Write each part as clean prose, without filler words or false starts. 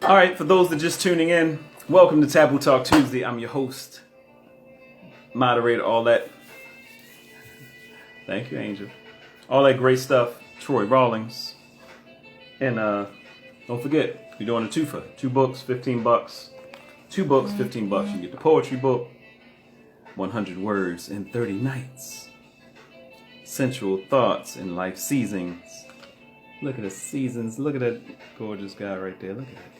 All right, for those that are just tuning in, welcome to Taboo Talk Tuesday. I'm your host, moderator, all that. Thank you, Angel. All that great stuff, Troy Rawlings. And don't forget, we're doing a twofer. 2 books, $15. 2 books, $15. You get the poetry book, 100 words in 30 nights. Sensual thoughts and life seasons. Look at the seasons. Look at that gorgeous guy right there. Look at that guy.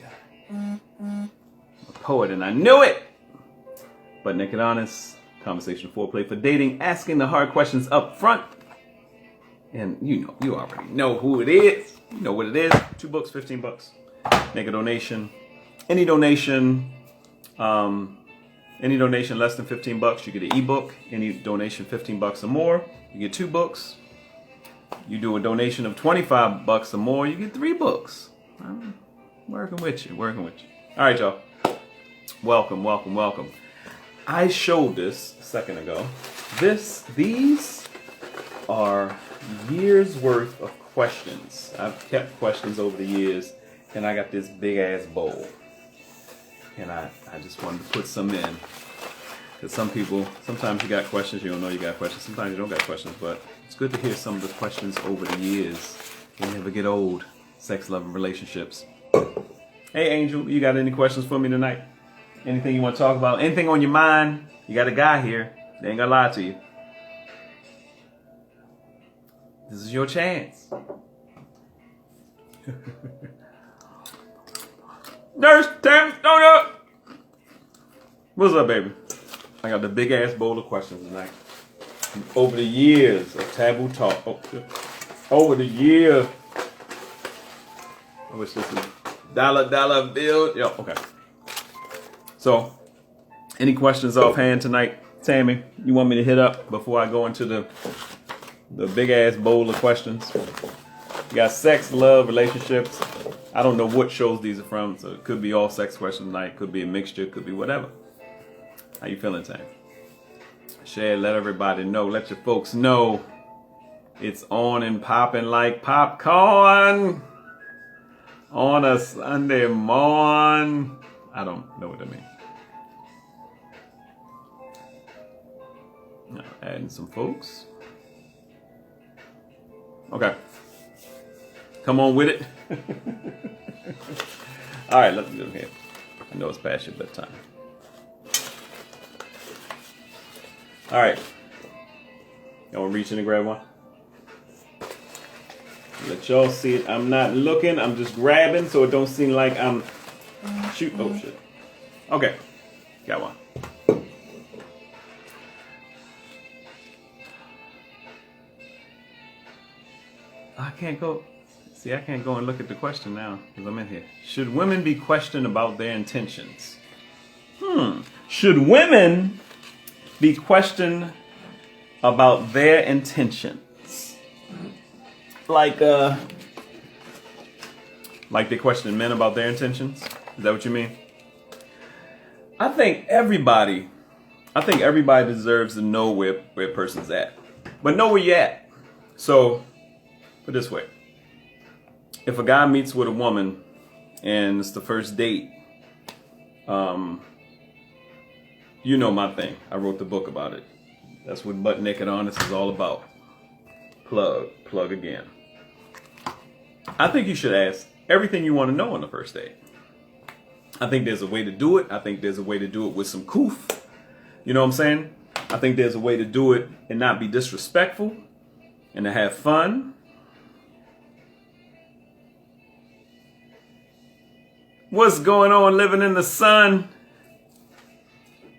A poet, and I knew it! But naked honest, conversation foreplay for dating, asking the hard questions up front. And you already know who it is. You know what it is. 2 books, $15. Make a donation. Any donation less than $15, you get an ebook. Any donation $15 or more, you get 2 books. You do a donation of $25 or more, you get 3 books. I'm working with you. All right, y'all. Welcome. I showed this a second ago. These are years worth of questions. I've kept questions over the years, and I got this big ass bowl. And I just wanted to put some in. Because sometimes you got questions, you don't know you got questions. Sometimes you don't got questions, but it's good to hear some of the questions over the years. They never get old. Sex, love, and relationships. Hey, Angel, you got any questions for me tonight? Anything you want to talk about? Anything on your mind? You got a guy here. They ain't gonna lie to you. This is your chance. Nurse, Tam, donut. What's up, baby? I got the big ass bowl of questions tonight. Over the years of Taboo Talk. Over the years. I wish this was dollar bill. Yo, okay. So, any questions offhand tonight? Tammy, you want me to hit up before I go into the big ass bowl of questions? You got sex, love, relationships. I don't know what shows these are from, so it could be all sex questions tonight. Could be a mixture. Could be whatever. How you feeling, Tam? Share, let everybody know. Let your folks know it's on and popping like popcorn on a Sunday morning. I don't know what that means. Now, adding some folks. Okay. Come on with it. All right, let's do it here. I know it's past your bedtime. All right. Y'all want to reach in and grab one? Let y'all see it. I'm not looking. I'm just grabbing so it don't seem like I'm shooting. Oh, shit. Okay. Got one. I can't go. See, I can't go and look at the question now because I'm in here. Should women be questioned about their intentions? Should women be questioned about their intentions? Like they question men about their intentions? Is that what you mean? I think everybody deserves to know where a person's at. But know where you're at. So, put it this way. If a guy meets with a woman and it's the first date, you know my thing. I wrote the book about it. That's what Butt Naked Honest is all about. Plug again. I think you should ask everything you want to know on the first date. I think there's a way to do it. I think there's a way to do it with some coof. You know what I'm saying? I think there's a way to do it and not be disrespectful and to have fun. What's going on living in the sun?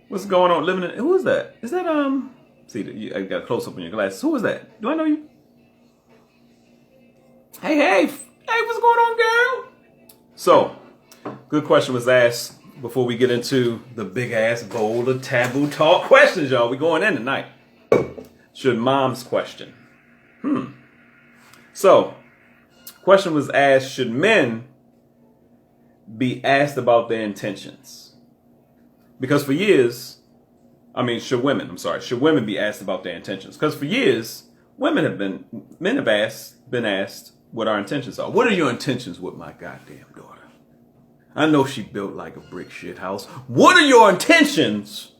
What's going on living in... Who is that? Is that, See, I got a close up on your glasses. Who is that? Do I know you? Hey, what's going on, girl? So, good question was asked before we get into the big ass bowl of Taboo Talk questions, y'all. We going in tonight. Should moms question? So, question was asked, should men be asked about their intentions? Because for years, should women be asked about their intentions? Because for years, men have been asked what our intentions are. What are your intentions with my goddamn daughter? I know she built like a brick shit house. What are your intentions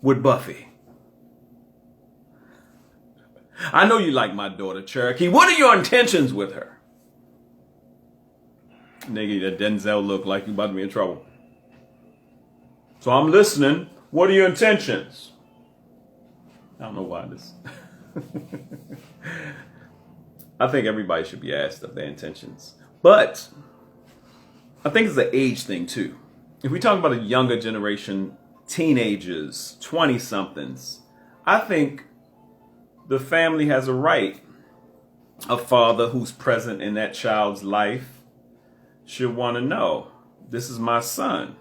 with Buffy? I know you like my daughter, Cherokee. What are your intentions with her? Nigga, that Denzel look like you about to be in trouble. So I'm listening. What are your intentions? I don't know why this. I think everybody should be asked of their intentions. But I think it's an age thing too. If we talk about a younger generation, teenagers, 20-somethings, I think the family has a right. A father who's present in that child's life should want to know, this is my son.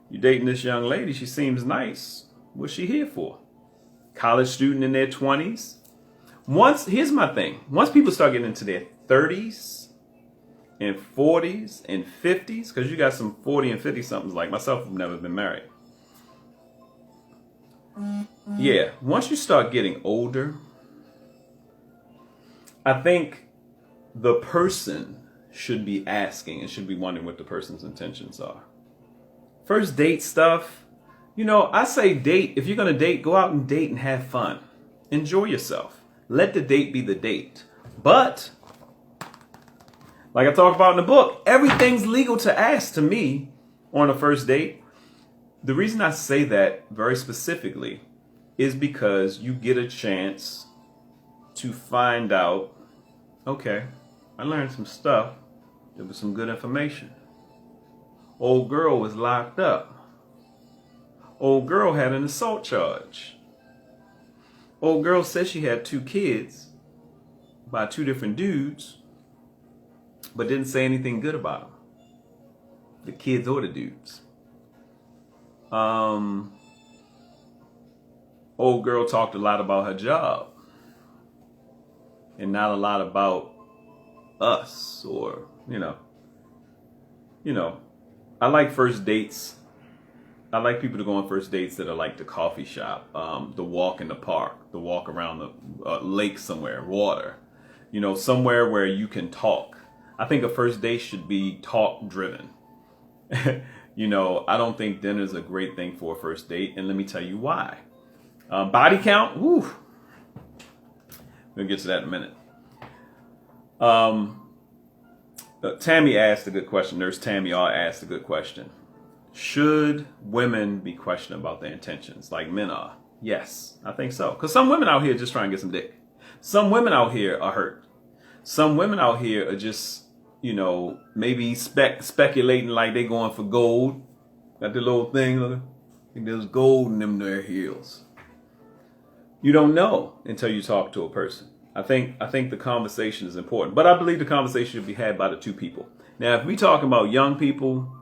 You dating this young lady, she seems nice. What's she here for? College student in their 20s. Here's my thing. Once people start getting into their 30s and 40s and 50s, because you got some 40 and 50 somethings like myself who've never been married. Yeah, once you start getting older, I think the person should be asking and should be wondering what the person's intentions are. First date stuff, I say date. If you're going to date, go out and date and have fun. Enjoy yourself. Let the date be the date. But, like I talked about in the book, everything's legal to ask to me on a first date. The reason I say that very specifically is because you get a chance to find out, okay, I learned some stuff. There was some good information. Old girl was locked up. Old girl had an assault charge. Old girl said she had 2 kids by 2 different dudes, but didn't say anything good about them. The kids or the dudes. Old girl talked a lot about her job and not a lot about us or, I like first dates. I like people to go on first dates that are like the coffee shop, the walk in the park, the walk around the lake somewhere, water, somewhere where you can talk. I think a first date should be talk driven. I don't think dinner's a great thing for a first date. And let me tell you why. Body count. Woo. We'll get to that in a minute. Tammy asked a good question. Nurse Tammy asked a good question. Should women be questioning about their intentions like men are? Yes, I think so. Because some women out here just trying to get some dick. Some women out here are hurt. Some women out here are just, maybe speculating like they going for gold. Got the little thing, look. I think there's gold in them their heels. You don't know until you talk to a person. I think the conversation is important, but I believe the conversation should be had by the 2 people. Now, if we talking about young people,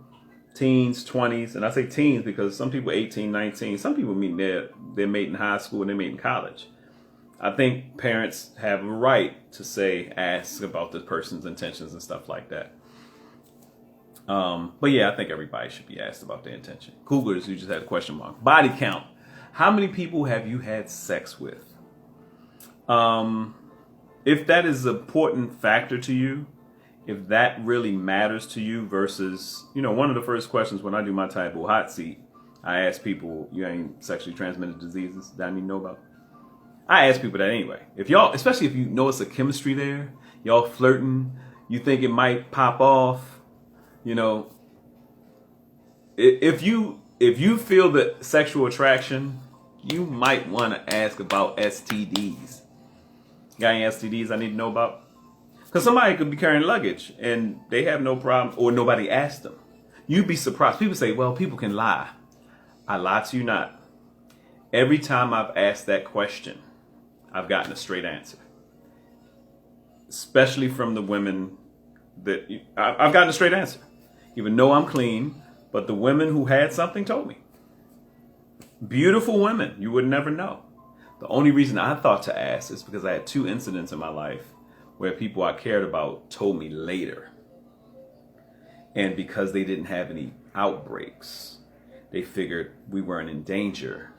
teens, 20s, and I say teens because some people 18, 19, some people meet they're mate in high school and they mate in college. I think parents have a right to ask about the person's intentions and stuff like that. But yeah, I think everybody should be asked about their intention. Cougars, you just had a question mark. Body count. How many people have you had sex with? If that is an important factor to you, if that really matters to you versus, one of the first questions when I do my Taboo hot seat, I ask people, you ain't sexually transmitted diseases that I need to know about? I ask people that anyway. If y'all, especially if you know it's a chemistry there, y'all flirting, you think it might pop off, if you feel the sexual attraction, you might want to ask about STDs. Got any STDs I need to know about? Because somebody could be carrying luggage and they have no problem or nobody asked them. You'd be surprised. People say, well, people can lie. I lie to you not. Every time I've asked that question, I've gotten a straight answer. Especially from the women that I've gotten a straight answer. Even though I'm clean, but the women who had something told me. Beautiful women, you would never know. The only reason I thought to ask is because I had 2 incidents in my life where people I cared about told me later. And because they didn't have any outbreaks, they figured we weren't in danger,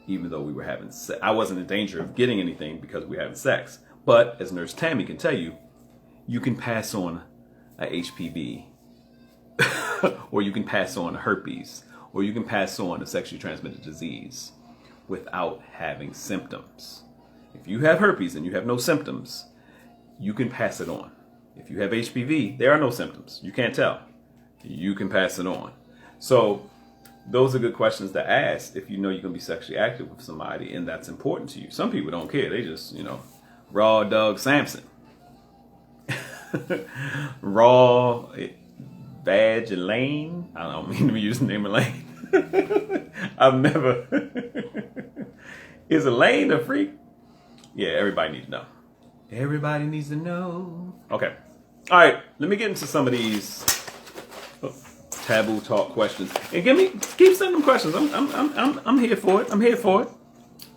even though we were having sex. I wasn't in danger of getting anything because we were having sex. But as Nurse Tammy can tell you, you can pass on a HPV or you can pass on herpes, or you can pass on a sexually transmitted disease without having symptoms. If you have herpes and you have no symptoms, you can pass it on. If you have HPV, there are no symptoms. You can't tell. You can pass it on. So those are good questions to ask if you know you're going to be sexually active with somebody and that's important to you. Some people don't care. They just, raw Doug Samson. Raw Badge Elaine. I don't mean to use the name Elaine. I've never. Is Elaine a freak? Yeah, everybody needs to know. Everybody needs to know. Okay. All right. Let me get into some of these taboo talk questions. And keep sending them questions. I'm here for it. I'm here for it.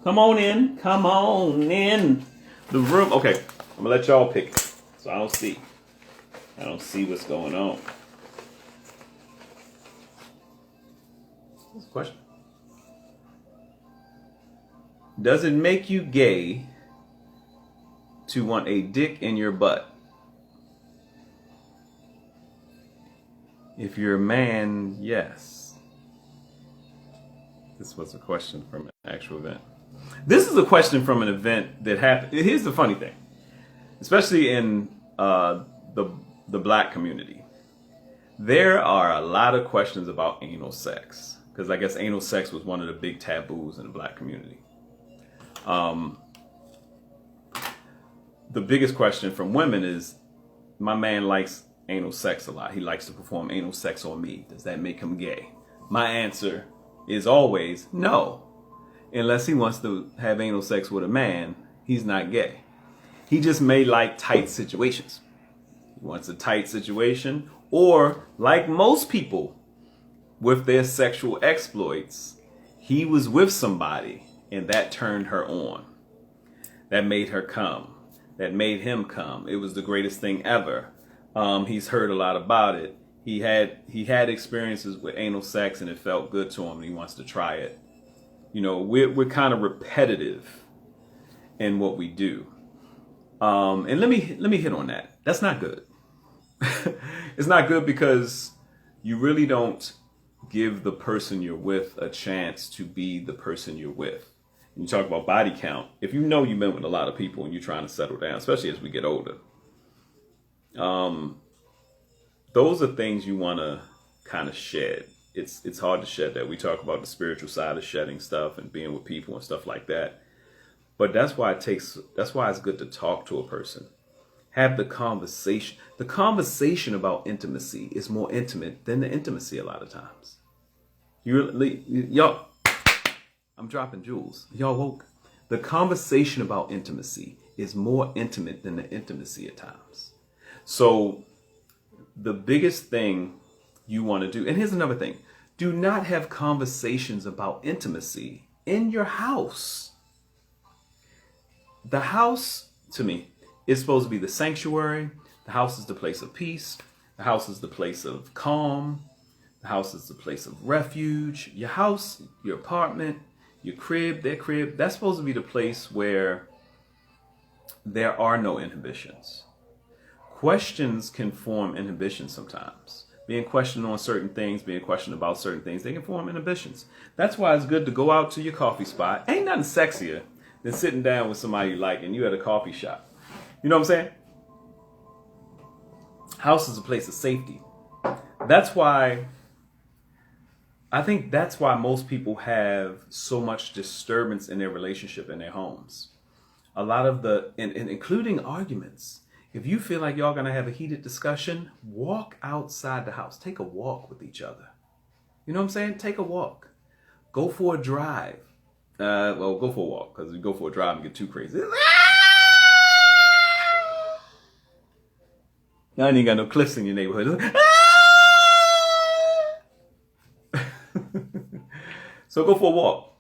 Come on in. Come on in the room. Okay. I'm gonna let y'all pick. So I don't see what's going on. What's the question? Does it make you gay to want a dick in your butt? If you're a man, yes. This was a question from an actual event. This is a question from an event that happened. Here's the funny thing, especially in the black community. There are a lot of questions about anal sex, because I guess anal sex was one of the big taboos in the black community. The biggest question from women is, my man likes anal sex a lot. He likes to perform anal sex on me. Does that make him gay? My answer is always no. Unless he wants to have anal sex with a man, he's not gay. He just may like tight situations. He wants a tight situation, or like most people with their sexual exploits, he was with somebody and that turned her on. That made her come. That made him come. It was the greatest thing ever. He's heard a lot about it. He had experiences with anal sex and it felt good to him and he wants to try it. We're kind of repetitive in what we do. And let me hit on that. That's not good. It's not good because you really don't give the person you're with a chance to be the person you're with. You talk about body count. If you know you've been with a lot of people and you're trying to settle down, especially as we get older, those are things you want to kind of shed. It's hard to shed that. We talk about the spiritual side of shedding stuff and being with people and stuff like that. But that's why it's good to talk to a person. Have the conversation. The conversation about intimacy is more intimate than the intimacy a lot of times. Y'all, I'm dropping jewels. Y'all woke. The conversation about intimacy is more intimate than the intimacy at times. So the biggest thing you want to do, and here's another thing, do not have conversations about intimacy in your house. The house, to me, is supposed to be the sanctuary. The house is the place of peace. The house is the place of calm. The house is the place of refuge. Your house, your apartment, your crib, their crib, that's supposed to be the place where there are no inhibitions. Questions can form inhibitions sometimes. Being questioned on certain things, being questioned about certain things, they can form inhibitions. That's why it's good to go out to your coffee spot. Ain't nothing sexier than sitting down with somebody you like and you at a coffee shop. You know what I'm saying? House is a place of safety. I think that's why most people have so much disturbance in their relationship in their homes. A lot of including arguments. If you feel like y'all gonna have a heated discussion, walk outside the house. Take a walk with each other. You know what I'm saying? Take a walk. Go for a drive. Go for a walk, because you go for a drive and get too crazy. Now you ain't got no cliffs in your neighborhood. So go for a walk.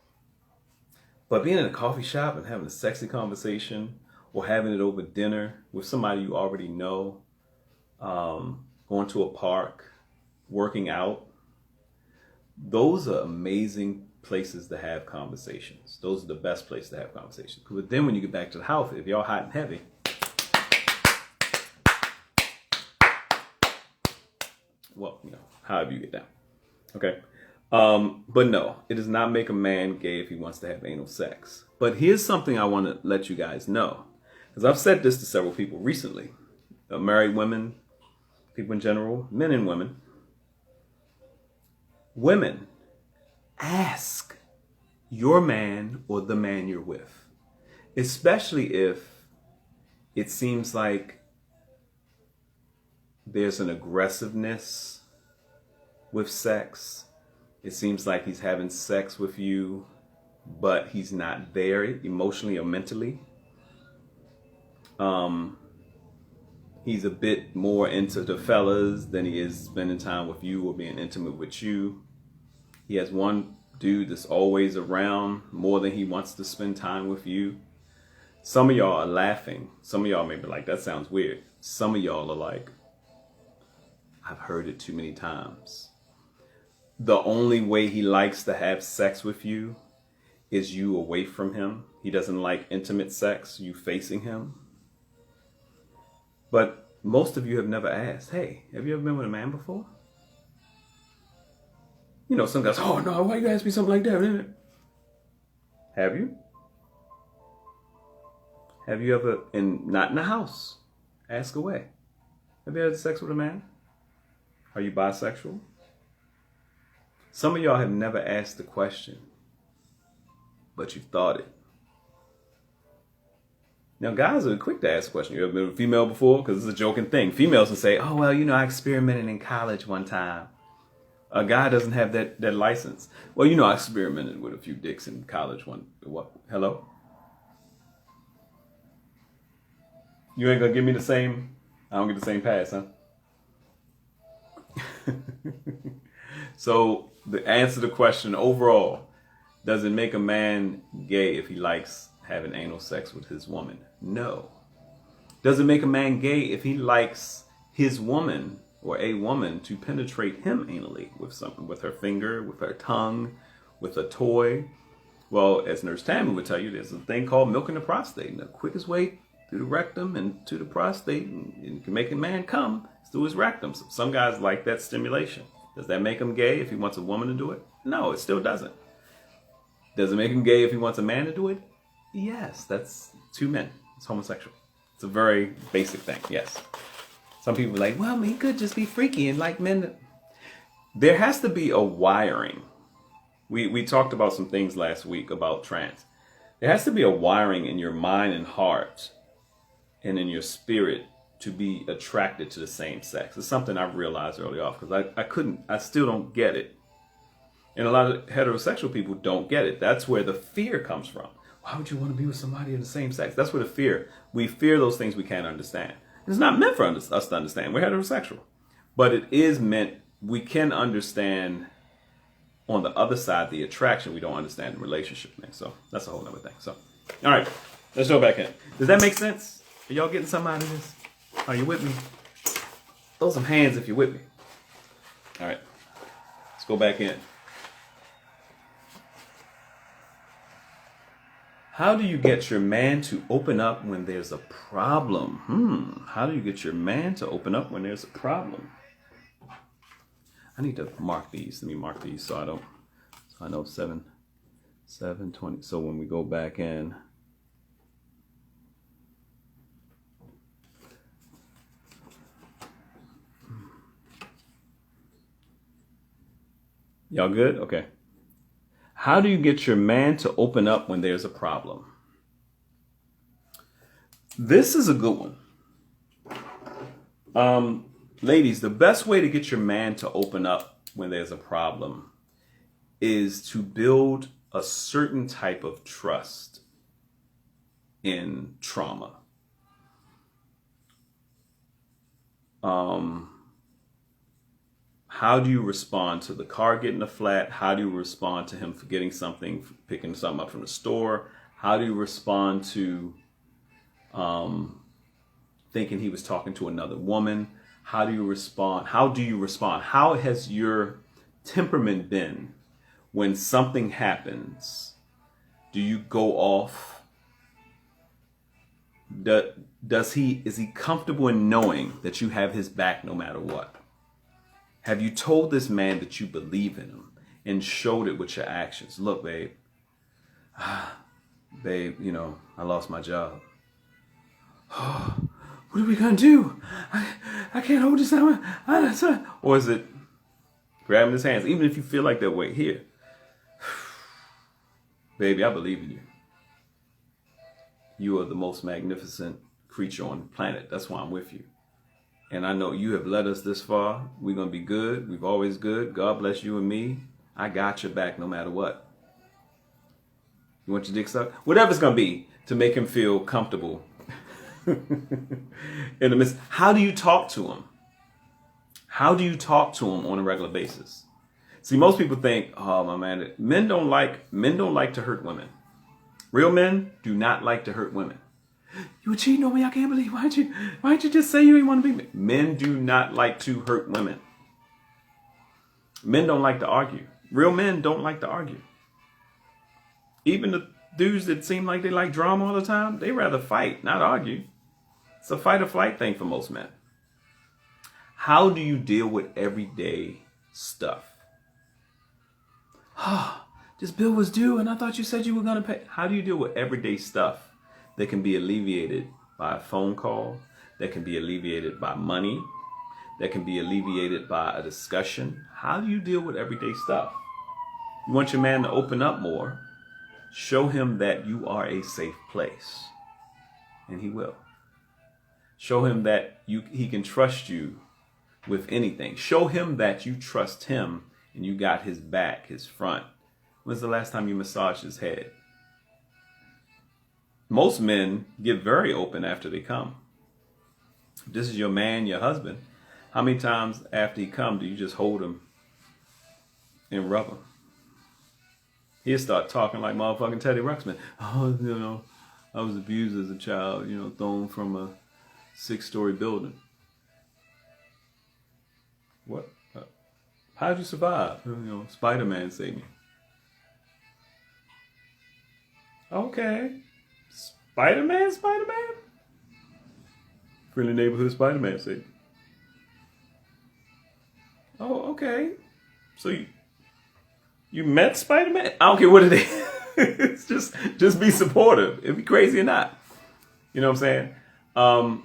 But being in a coffee shop and having a sexy conversation, or having it over dinner with somebody you already know, going to a park, working out, those are amazing places to have conversations. Those are the best places to have conversations. But then when you get back to the house, if y'all hot and heavy, Well, however you get down. Okay. But no, it does not make a man gay if he wants to have anal sex. But here's something I want to let you guys know. Because I've said this to several people recently. Married women, people in general, men and women. Women, ask your man or the man you're with. Especially if it seems like there's an aggressiveness with sex. It seems like he's having sex with you, but he's not there emotionally or mentally. He's a bit more into the fellas than he is spending time with you or being intimate with you. He has one dude that's always around more than he wants to spend time with you. Some of y'all are laughing. Some of y'all may be like, that sounds weird. Some of y'all are like, I've heard it too many times. The only way he likes to have sex with you is you away from him. He doesn't like intimate sex, you facing him. But most of you have never asked, hey, have you ever been with a man before? Some guys, oh no, why you ask me something like that? Have you? Have you ever, not in the house, ask away. Have you had sex with a man? Are you bisexual? Some of y'all have never asked the question, but you've thought it. Now, guys are quick to ask the question. You ever been with a female before? Because it's a joking thing. Females will say, oh, well, I experimented in college one time. A guy doesn't have that license. Well, I experimented with a few dicks in college what? Hello? You ain't gonna give me the same, I don't get the same pass, huh? So the answer to the question overall, does it make a man gay if he likes having anal sex with his woman? No. Does it make a man gay if he likes his woman or a woman to penetrate him anally with something, with her finger, with her tongue, with a toy? Well, as Nurse Tammy would tell you, there's a thing called milking the prostate. And the quickest way through the rectum and to the prostate, and you can make a man come, is through his rectum. So some guys like that stimulation. Does that make him gay if he wants a woman to do it? No, it still doesn't. Does it make him gay if he wants a man to do it? Yes, that's two men. It's homosexual. It's a very basic thing, yes. Some people are like, well, he could just be freaky and like men. There has to be a wiring. We talked about some things last week about trans. There has to be a wiring in your mind and heart and in your spirit to be attracted to the same sex. It's something I've realized early off because I still don't get it. And a lot of heterosexual people don't get it. That's where the fear comes from. Why would you want to be with somebody of the same sex? That's where the fear, we fear those things we can't understand. It's not meant for us to understand. We're heterosexual. But it is meant, we can understand on the other side, the attraction. We don't understand the relationship thing. So that's a whole other thing. So, all right, let's go back in. Does that make sense? Are y'all getting something out of this? Are you with me? Throw some hands if you're with me. All right, let's go back in. How do you get your man to open up when there's a problem? How do you get your man to open up when there's a problem? I need to mark these. Let me mark these so I know 7:20. So when we go back in, y'all good? Okay. How do you get your man to open up when there's a problem? This is a good one. Ladies, the best way to get your man to open up when there's a problem is to build a certain type of trust in trauma. How do you respond to the car getting a flat? How do you respond to him forgetting something, picking something up from the store? How do you respond to thinking he was talking to another woman? How do you respond? How has your temperament been when something happens? Do you go off? Is he comfortable in knowing that you have his back no matter what? Have you told this man that you believe in him and showed it with your actions? Look, babe, you know, I lost my job. What are we going to do? I can't hold this down. Or is it grabbing his hands? Even if you feel like that way, here. Baby, I believe in you. You are the most magnificent creature on the planet. That's why I'm with you. And I know you have led us this far. We're going to be good. We've always good. God bless you and me. I got your back no matter what. You want your dick sucked? Whatever it's going to be to make him feel comfortable. In the midst. How do you talk to him? How do you talk to him on a regular basis? See, most people think, oh my man, men don't like to hurt women. Real men do not like to hurt women. You were cheating on me. I can't believe. Why'd you just say you didn't want to be me? Men do not like to hurt women. Men don't like to argue. Real men don't like to argue. Even the dudes that seem like they like drama all the time, they rather fight, not argue. It's a fight or flight thing for most men. How do you deal with everyday stuff? This bill was due and I thought you said you were going to pay. How do you deal with everyday stuff that can be alleviated by a phone call, that can be alleviated by money, that can be alleviated by a discussion? How do you deal with everyday stuff? You want your man to open up more. Show him that you are a safe place, and he will. Show him that he can trust you with anything. Show him that you trust him and you got his back, his front. When's the last time you massaged his head? Most men get very open after they come. If this is your man, your husband, how many times after he comes do you just hold him and rub him? He'll start talking like motherfucking Teddy Ruxpin. Oh, you know, I was abused as a child, you know, thrown from a 6-story building. What? How'd you survive? You know, Spider-Man saved me. Okay. Spider-Man? Friendly neighborhood Spider-Man saved me. Oh, okay. So you met Spider-Man? I don't care what it is. It's just be supportive. It'd be crazy or not. You know what I'm saying?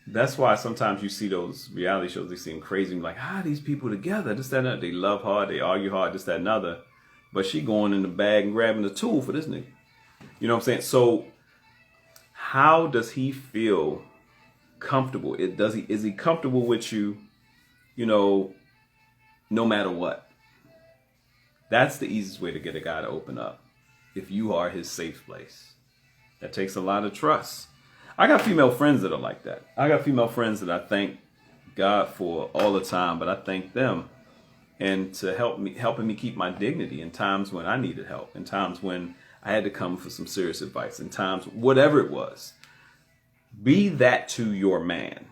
That's why sometimes you see those reality shows, they seem crazy. Like, these people together, this, that, and that. They love hard, they argue hard, this, that, and other. But she going in the bag and grabbing the tool for this nigga. You know what I'm saying? So how does he feel comfortable? Is he comfortable with you, you know, no matter what? That's the easiest way to get a guy to open up. If you are his safe place. That takes a lot of trust. I got female friends that are like that. I got female friends that I thank God for all the time, but I thank them and to helping me keep my dignity in times when I needed help, in times when I had to come for some serious advice, in times, whatever it was. Be that to your man.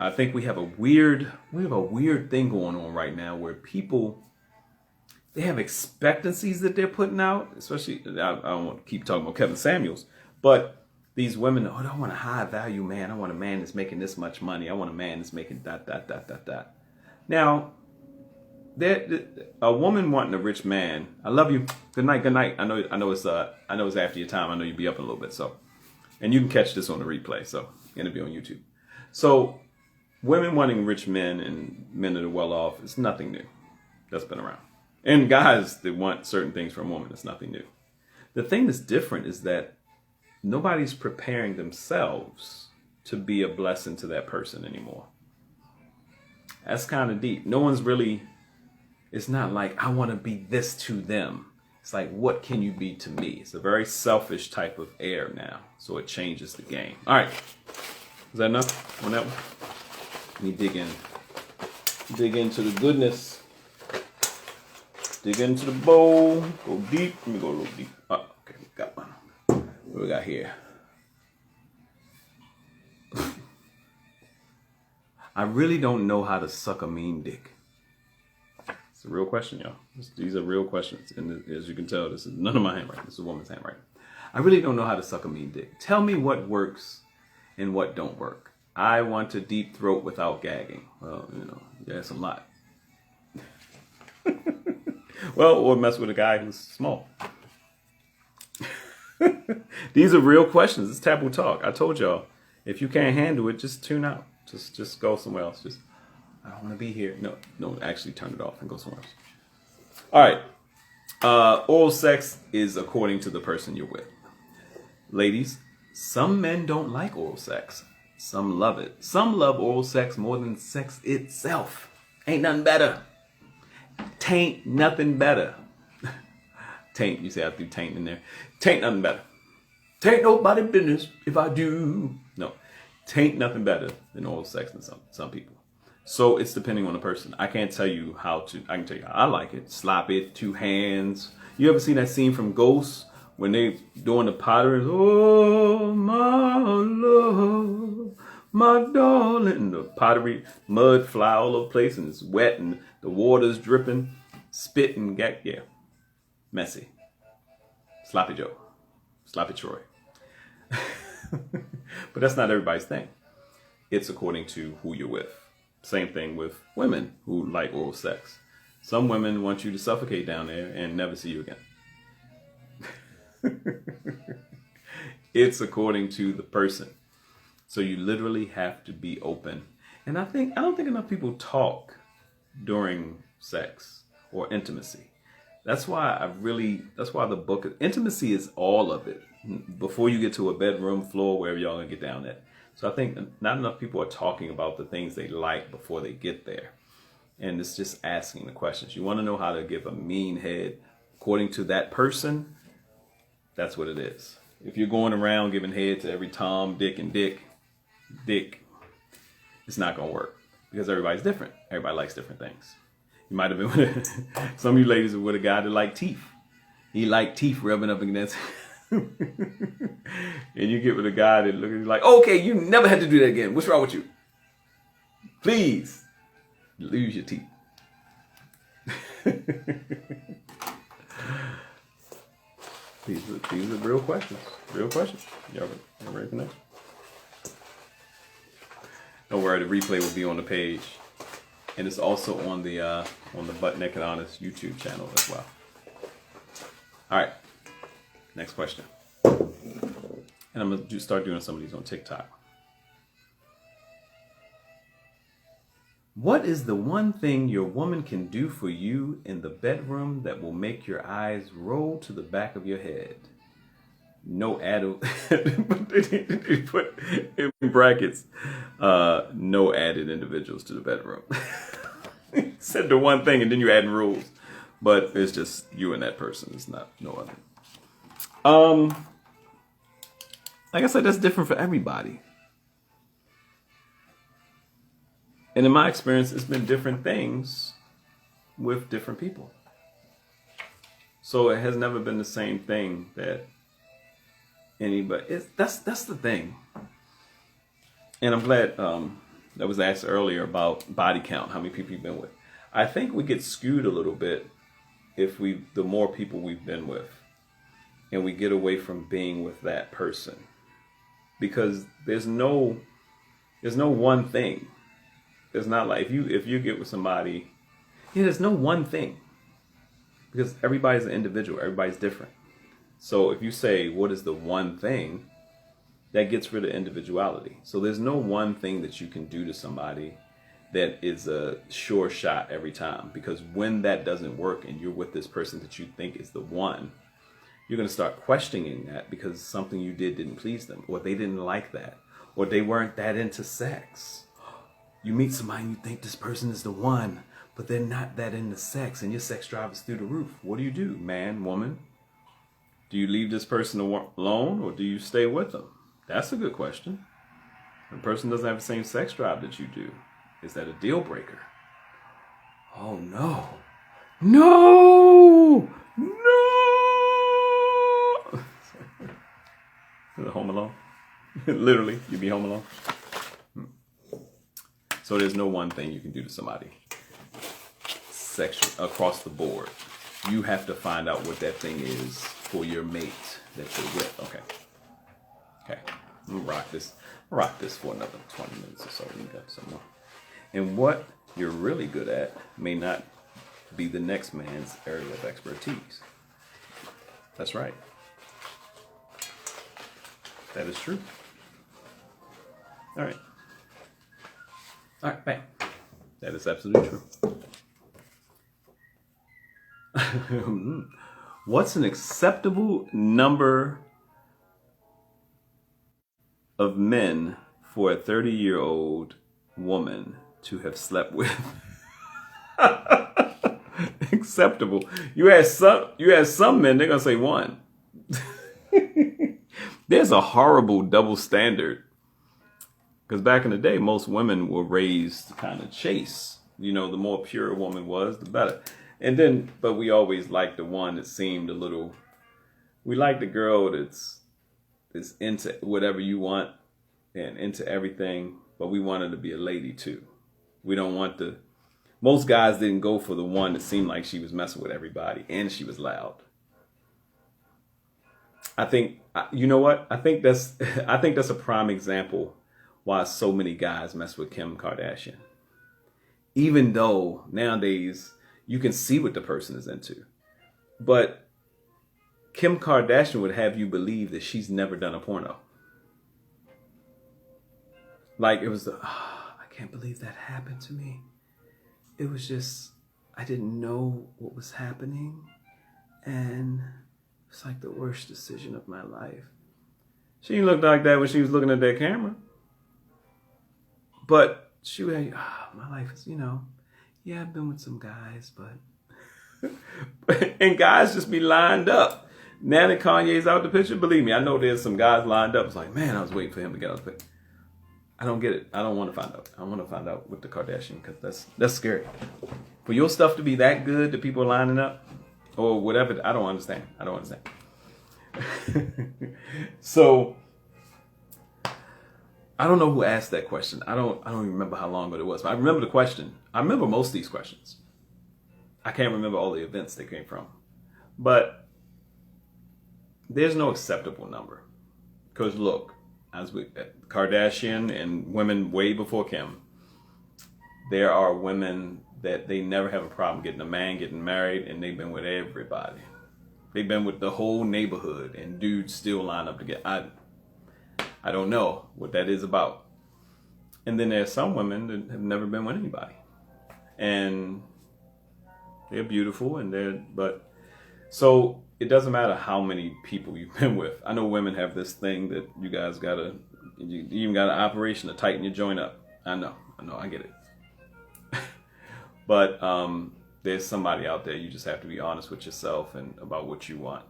I think we have a weird thing going on right now where people, they have expectancies that they're putting out, especially, I don't want to keep talking about Kevin Samuels, but these women, I want a high value man. I want a man that's making this much money. I want a man that's making that. Now, a woman wanting a rich man. I love you. Good night. I know it's after your time. I know you'll be up in a little bit. So, and you can catch this on the replay. So, it'll be on YouTube. So, women wanting rich men and men that are well off, it's nothing new. That's been around. And guys that want certain things from a woman, it's nothing new. The thing that's different is that nobody's preparing themselves to be a blessing to that person anymore. That's kind of deep. No one's really, it's not like, I want to be this to them. It's like, what can you be to me? It's a very selfish type of air now. So it changes the game. All right. Is that enough on that one? Let me dig in. Dig into the goodness. Dig into the bowl. Go deep. Let me go a little deep. Oh, okay, got one. What do we got here? I really don't know how to suck a mean dick. It's a real question, y'all. These are real questions. And as you can tell, this is none of my handwriting. This is a woman's handwriting. I really don't know how to suck a mean dick. Tell me what works and what don't work. I want to deep throat without gagging. Well, you know, that's a lot. Well, or mess with a guy who's small. These are real questions. It's taboo talk. I told y'all, if you can't handle it, just tune out. Just go somewhere else. Just, I don't want to be here. No, actually turn it off and go somewhere else. All right. Oral sex is according to the person you're with. Ladies, some men don't like oral sex. Some love it. Some love oral sex more than sex itself. Ain't nothing better. Tain't nothing better. Taint, you say I threw taint in there. Tain't nothing better. Tain't nobody business if I do. No, tain't nothing better than oral sex than some people. So it's depending on the person. I can't tell you how to. I can tell you how I like it. Slap it, 2 hands. You ever seen that scene from Ghost when they doing the pottery? Oh my love, my darling. The pottery, mud fly all over the place and it's wet and the water's dripping, spit and gag. Yeah, messy. Sloppy Joe, sloppy Troy. But that's not everybody's thing. It's according to who you're with. Same thing with women who like oral sex. Some women want you to suffocate down there and never see you again. It's according to the person. So you literally have to be open. And I don't think enough people talk during sex or intimacy. That's why the book, intimacy is all of it. Before you get to a bedroom, floor, wherever y'all gonna get down at. So I think not enough people are talking about the things they like before they get there. And it's just asking the questions. You want to know how to give a mean head according to that person. That's what it is. If you're going around giving head to every Tom, Dick, and Dick, it's not going to work because everybody's different. Everybody likes different things. You might have been with some of you ladies are with a guy that liked teeth. He liked teeth rubbing up against and you get with a guy that looks like, okay, you never had to do that again. What's wrong with you? Please lose your teeth. These are real questions. Real questions. Y'all ready for next? Don't worry, the replay will be on the page, and it's also on the Butt Naked Honest YouTube channel as well. All right. Next question. And I'm going to start doing some of these on TikTok. What is the one thing your woman can do for you in the bedroom that will make your eyes roll to the back of your head? No added, they put in brackets, no added individuals to the bedroom. Said the one thing and then you're adding rules. But it's just you and that person. It's not no other. Like I said, that's different for everybody. And in my experience, it's been different things with different people. So it has never been the same thing that anybody. That's the thing. And I'm glad that was asked earlier about body count, how many people you've been with. I think we get skewed a little bit if the more people we've been with. And we get away from being with that person because there's no one thing. There's not like if you get with somebody, there's no one thing because everybody's an individual. Everybody's different. So if you say what is the one thing, that gets rid of individuality. So there's no one thing that you can do to somebody that is a sure shot every time because when that doesn't work and you're with this person that you think is the one, you're going to start questioning that because something you didn't please them, or they didn't like that, or they weren't that into sex. You meet somebody and you think this person is the one, but they're not that into sex, and your sex drive is through the roof. What do you do, man, woman? Do you leave this person alone, or do you stay with them? That's a good question. If the person doesn't have the same sex drive that you do, is that a deal breaker? Oh, no. No! Home Alone. Literally, you be home alone. So there's no one thing you can do to somebody sexual across the board. You have to find out what that thing is for your mate that you're with. Okay. I'm gonna rock this. rock this for another 20 minutes or so. You got some more. And what you're really good at may not be the next man's area of expertise. That's right. That is true. All right. All right, bam. That is absolutely true. What's an acceptable number of men for a 30-year-old woman to have slept with? Acceptable. You ask some men, they're gonna say one. There's a horrible double standard. Because back in the day, most women were raised to kind of chase. You know, the more pure a woman was, the better. And then, but we always liked the one that seemed a little, we like the girl that's into whatever you want and into everything, but we wanted to be a lady too. We don't want most guys didn't go for the one that seemed like she was messing with everybody and she was loud. I think, you know what? I think that's a prime example why so many guys mess with Kim Kardashian. Even though nowadays you can see what the person is into. But Kim Kardashian would have you believe that she's never done a porno. Like it was I can't believe that happened to me. It was just, I didn't know what was happening. And it's like the worst decision of my life. She didn't look like that when she was looking at that camera. But she would, my life is, yeah, I've been with some guys, but, and guys just be lined up. Now that Kanye's out the picture, believe me, I know there's some guys lined up. It's like, man, I was waiting for him to get out the picture. I don't get it. I don't want to find out. I want to find out with the Kardashian because that's scary. For your stuff to be that good that people are lining up or whatever, I don't understand. So, I don't know who asked that question. I don't even remember how long ago it was. But I remember the question. I remember most of these questions. I can't remember all the events they came from. But there's no acceptable number. Because look, as with Kardashian and women way before Kim, there are women that they never have a problem getting a man, getting married, and they've been with everybody. They've been with the whole neighborhood, and dudes still line up to get. I don't know what that is about. And then there's some women that have never been with anybody. And they're beautiful so it doesn't matter how many people you've been with. I know women have this thing that you guys you even got an operation to tighten your joint up. I know, I get it. But there's somebody out there, you just have to be honest with yourself and about what you want.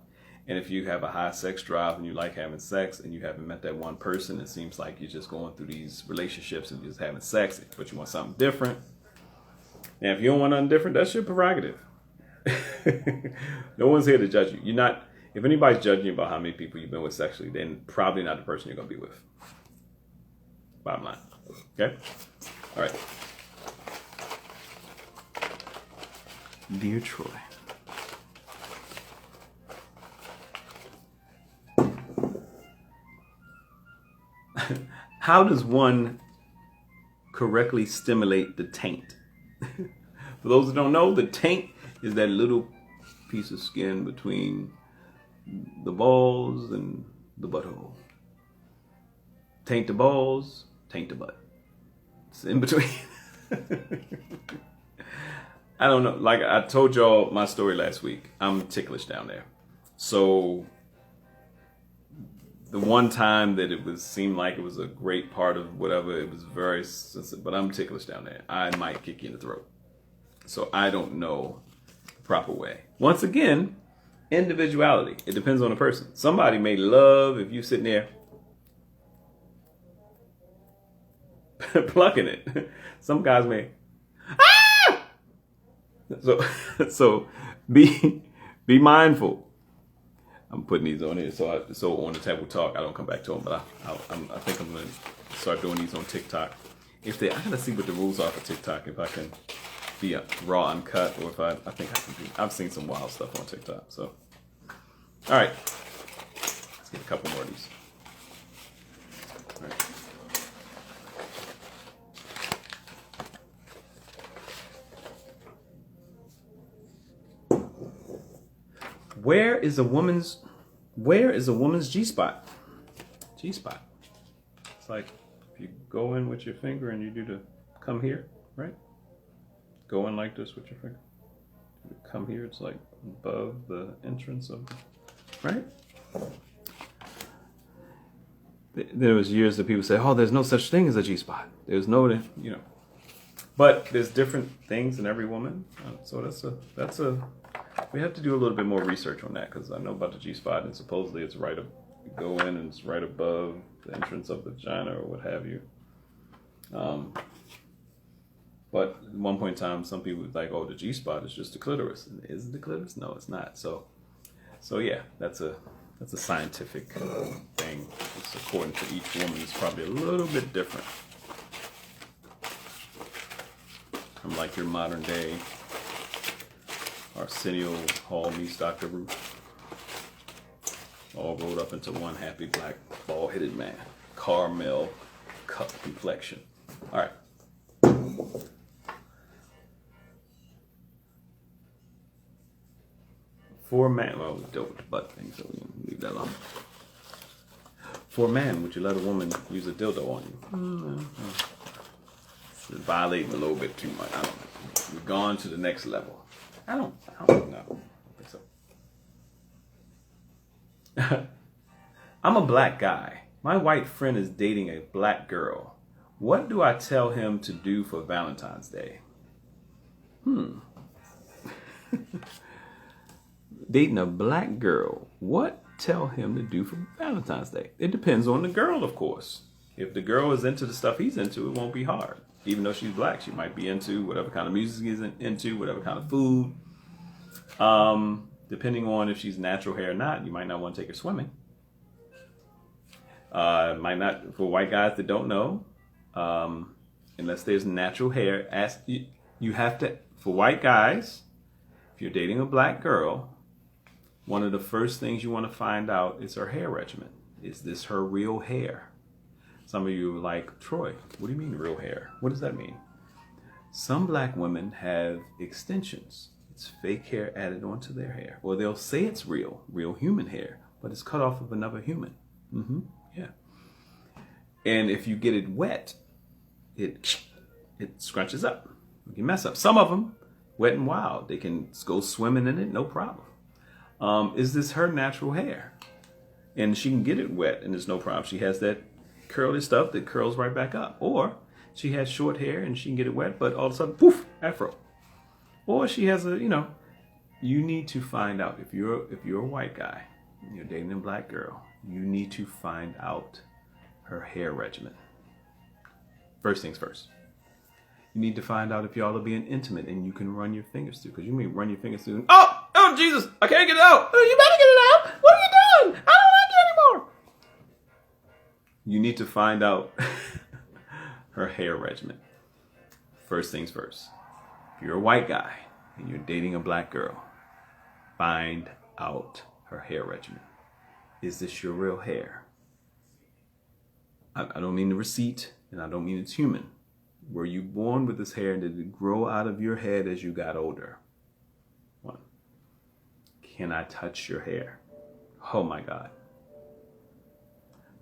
And if you have a high sex drive and you like having sex and you haven't met that one person, it seems like you're just going through these relationships and just having sex, but you want something different. And if you don't want nothing different, that's your prerogative. No one's here to judge you. If anybody's judging you about how many people you've been with sexually, then probably not the person you're going to be with. Bottom line. Okay? All right. Dear Troy. How does one correctly stimulate the taint? For those who don't know, the taint is that little piece of skin between the balls and the butthole. Taint the balls, taint the butt. It's in between. I don't know. Like I told y'all my story last week. I'm ticklish down there. So the one time that seemed like it was a great part of whatever, it was very sensitive, but I'm ticklish down there. I might kick you in the throat. So I don't know the proper way. Once again, individuality. It depends on the person. Somebody may love if you sitting there plucking it. Some guys may, So be mindful. I'm putting these on here so on the Taboo Talk I don't come back to them, but I think I'm gonna start doing these on TikTok. I gotta see what the rules are for TikTok, if I can be raw uncut, or if I think I can be. I've seen some wild stuff on TikTok. So all right, let's get a couple more of these. All right. Where is a woman's G-spot? G-spot. It's like if you go in with your finger and you do the come here, right? Go in like this with your finger. Come here, it's like above the entrance of the, right? There was years that people say, oh, there's no such thing as a G-spot. There's no, but there's different things in every woman. So that's a, we have to do a little bit more research on that, because I know about the G-spot, and supposedly it's right up, you go in and it's right above the entrance of the vagina or what have you. But at one point in time, some people were like, oh, the G-spot is just the clitoris. And is it the clitoris? No, it's not. So yeah, that's a scientific thing. It's according to each woman, it's probably a little bit different. Unlike your modern day Arsenio Hall meets Dr. Ruth. All rolled up into one happy black bald-headed man. Caramel cup complexion. All right. For a man, well, we dealt with the butt thing, so we can leave that alone. For a man, would you let a woman use a dildo on you? It's violating a little bit too much. I don't know. We've gone to the next level. I don't know. I think so. I'm a black guy. My white friend is dating a black girl. What do I tell him to do for Valentine's Day? Dating a black girl. What tell him to do for Valentine's Day? It depends on the girl, of course. If the girl is into the stuff he's into, it won't be hard. Even though she's black, she might be into whatever kind of music he's into, whatever kind of food. Depending on if she's natural hair or not, you might not want to take her swimming. Might not, for white guys that don't know, unless there's natural hair, you have to, for white guys, if you're dating a black girl, one of the first things you want to find out is her hair regimen. Is this her real hair? Some of you are like, Troy, what do you mean real hair? What does that mean? Some black women have extensions. It's fake hair added onto their hair. Or they'll say it's real human hair, but it's cut off of another human. Yeah. And if you get it wet, it scrunches up. You can mess up. Some of them, wet and wild, they can go swimming in it, no problem. Is this her natural hair? And she can get it wet and there's no problem. She has that curly stuff that curls right back up. Or she has short hair and she can get it wet, but all of a sudden, poof, afro. Or she has you need to find out, if you're a white guy and you're dating a black girl, you need to find out her hair regimen. First things first. You need to find out if y'all are being intimate and you can run your fingers through. Because you may run your fingers through and, oh, Jesus, I can't get it out. Oh, you better get it out. What are you doing? I don't like you anymore. You need to find out her hair regimen. First things first. If you're a white guy and you're dating a black girl, find out her hair regimen. Is this your real hair? I don't mean the receipt, and I don't mean it's human. Were you born with this hair and did it grow out of your head as you got older? One. Can I touch your hair? Oh my God.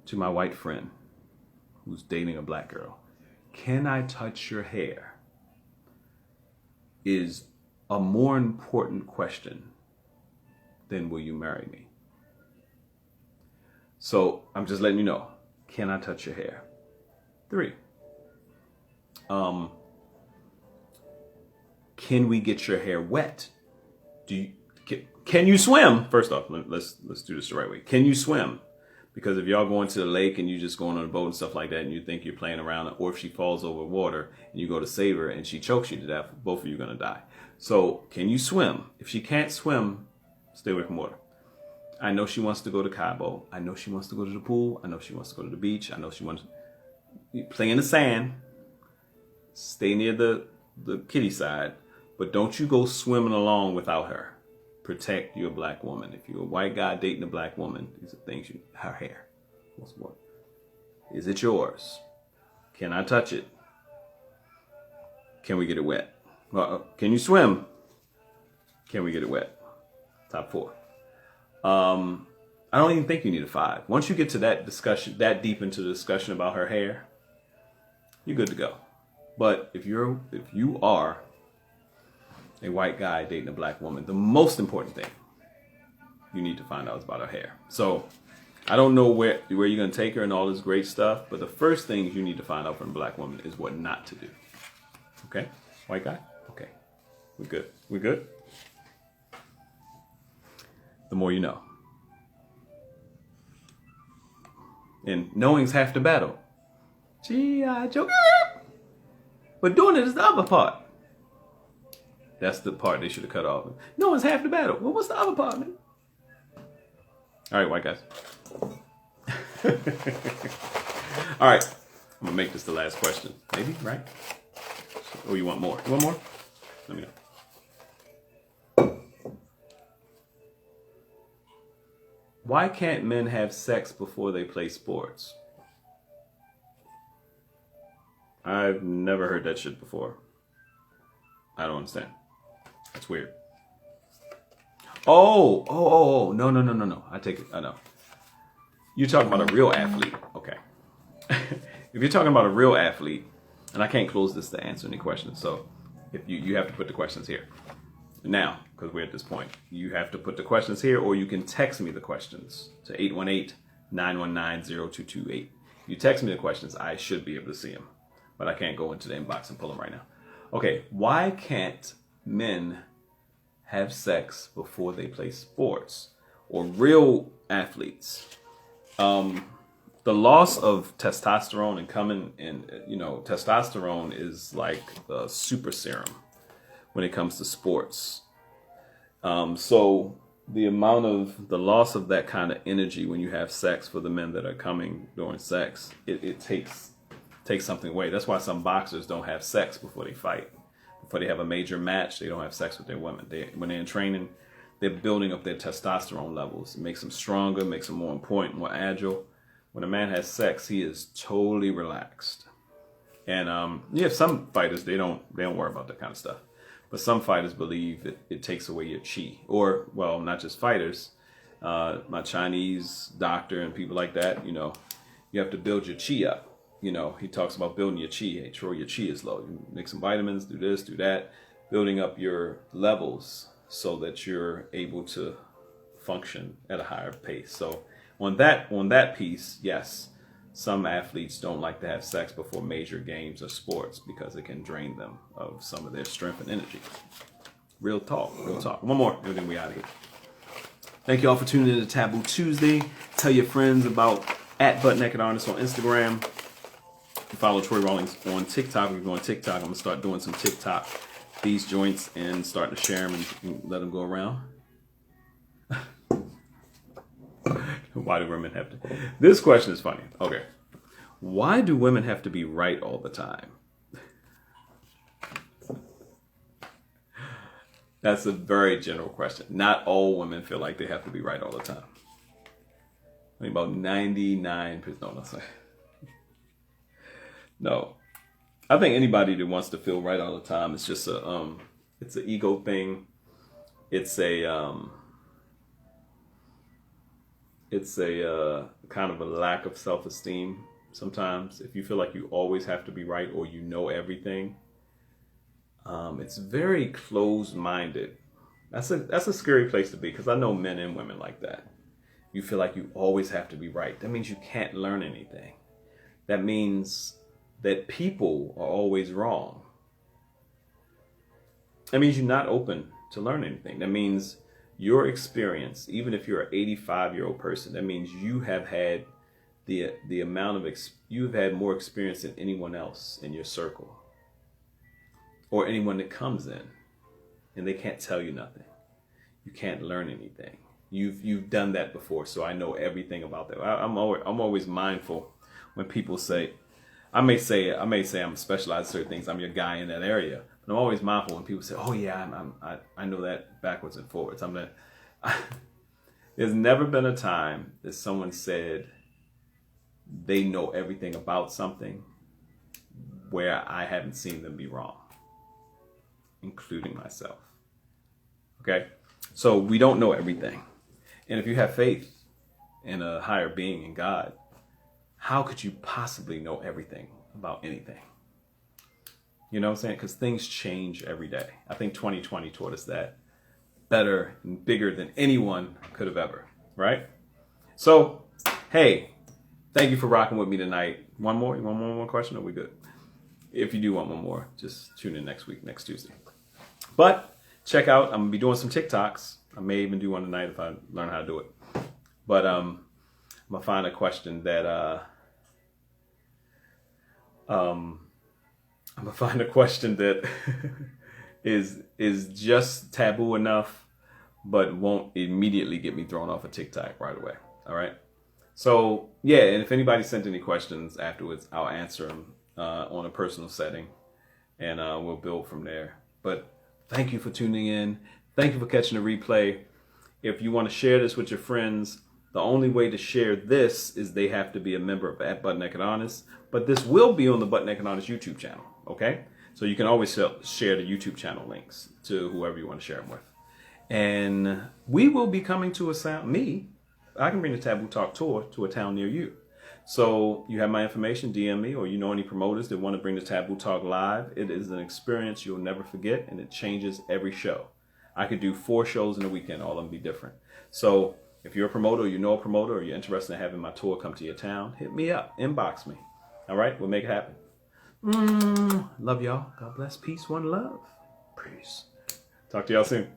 To my white friend who's dating a black girl, can I touch your hair? Is a more important question than will you marry me? So I'm just letting you know, can I touch your hair? 3. Can we get your hair wet? Can you swim? First off, let's do this the right way. Can you swim? Because if y'all going to the lake and you just going on a boat and stuff like that and you think you're playing around, or if she falls over water and you go to save her and she chokes you to death, both of you are going to die. So can you swim? If she can't swim, stay away from water. I know she wants to go to Cabo. I know she wants to go to the pool. I know she wants to go to the beach. I know she wants to play in the sand. Stay near the kiddie side, but don't you go swimming along without her. Protect your black woman. If you're a white guy dating a black woman, these are things her hair. What's more? Is it yours? Can I touch it? Can we get it wet? Can you swim? Can we get it wet? Top 4. I don't even think you need a 5. Once you get to that discussion, that deep into the discussion about her hair, you're good to go. But if you are a white guy dating a black woman, the most important thing you need to find out is about her hair. So I don't know where you're going to take her and all this great stuff, but the first thing you need to find out from a black woman is what not to do. Okay? White guy? Okay. We're good. We're good? The more you know. And knowing's half the battle. G.I. Joe. But doing it is the other part. That's the part they should have cut off. Knowing's half the battle. Well, what's the other part, man? All right, white guys. All right. I'm going to make this the last question. Maybe, right? Or you want more? You want more? Let me know. Why can't men have sex before they play sports? I've never heard that shit before. I don't understand. That's weird. Oh, no. I take it. I know. You're talking about a real athlete. Okay. If you're talking about a real athlete, and I can't close this to answer any questions, so if you have to put the questions here. Now, because we're at this point, you have to put the questions here, or you can text me the questions to 818-919-0228. You text me the questions, I should be able to see them, but I can't go into the inbox and pull them right now. Okay, why can't men have sex before they play sports, or real athletes? The loss of testosterone and coming in, testosterone is like a super serum when it comes to sports. So the loss of that kind of energy when you have sex for the men that are coming during sex, it takes something away. That's why some boxers don't have sex before they fight. Before they have a major match, they don't have sex with their women. When they're in training, they're building up their testosterone levels. It makes them stronger, makes them more important, more agile. When a man has sex, he is totally relaxed. And some fighters, they don't worry about that kind of stuff. But some fighters believe it takes away your chi. Or, well, not just fighters. My Chinese doctor and people like that, you have to build your chi up. He talks about building your chi. Hey, Troy, your chi is low. You make some vitamins, do this, do that. Building up your levels so that you're able to function at a higher pace. So on that piece, yes, some athletes don't like to have sex before major games or sports because it can drain them of some of their strength and energy. Real talk. One more, and then we out of here. Thank you all for tuning in to Taboo Tuesday. Tell your friends about @ButtNakedArtist on Instagram. Follow Troy Rawlings on TikTok. If you're on TikTok, I'm going to start doing some TikTok these joints and starting to share them and let them go around. Why do women have to? This question is funny. Okay. Why do women have to be right all the time? That's a very general question. Not all women feel like they have to be right all the time. I mean, about 99%. No, that's not. No. I think anybody that wants to feel right all the time, it's just it's an ego thing. It's a kind of a lack of self-esteem sometimes. If you feel like you always have to be right or you know everything, it's very closed-minded. That's a scary place to be, because I know men and women like that. You feel like you always have to be right. That means you can't learn anything. That means that people are always wrong. That means you're not open to learn anything. That means your experience, even if you're an 85-year-old person, that means you have had the amount of you've had more experience than anyone else in your circle, or anyone that comes in, and they can't tell you nothing. You can't learn anything. You've done that before, so I know everything about that. I'm always mindful when people say, I may say I'm specialized in certain things. I'm your guy in that area. But I'm always mindful when people say, "Oh yeah, I know that backwards and forwards." There's never been a time that someone said they know everything about something where I haven't seen them be wrong, including myself. Okay, so we don't know everything, And if you have faith in a higher being, in God, how could you possibly know everything about anything? You know what I'm saying? Because things change every day. I think 2020 taught us that better and bigger than anyone could have ever, right? So, hey, thank you for rocking with me tonight. One more? You want one more question? Or are we good? If you do want one more, just tune in next week, next Tuesday. But check out, I'm going to be doing some TikToks. I may even do one tonight if I learn how to do it. But I'm going to find a question that is just taboo enough, but won't immediately get me thrown off of TikTok right away. All right. So yeah, and if anybody sent any questions afterwards, I'll answer them on a personal setting, and we'll build from there. But thank you for tuning in. Thank you for catching the replay. If you want to share this with your friends, the only way to share this is they have to be a member of Butt Naked Honest. But this will be on the Butt Naked Honest YouTube channel. Okay, so you can always share the YouTube channel links to whoever you want to share them with. And we will be coming to I can bring the Taboo Talk tour to a town near you. So you have my information, DM me, or you know any promoters that want to bring the Taboo Talk live. It is an experience you'll never forget, and it changes every show. I could do 4 shows in a weekend, all of them be different. So if you're a promoter, or you know a promoter, or you're interested in having my tour come to your town, hit me up, inbox me. All right, we'll make it happen. Love y'all. God bless. Peace, one love. Peace. Talk to y'all soon.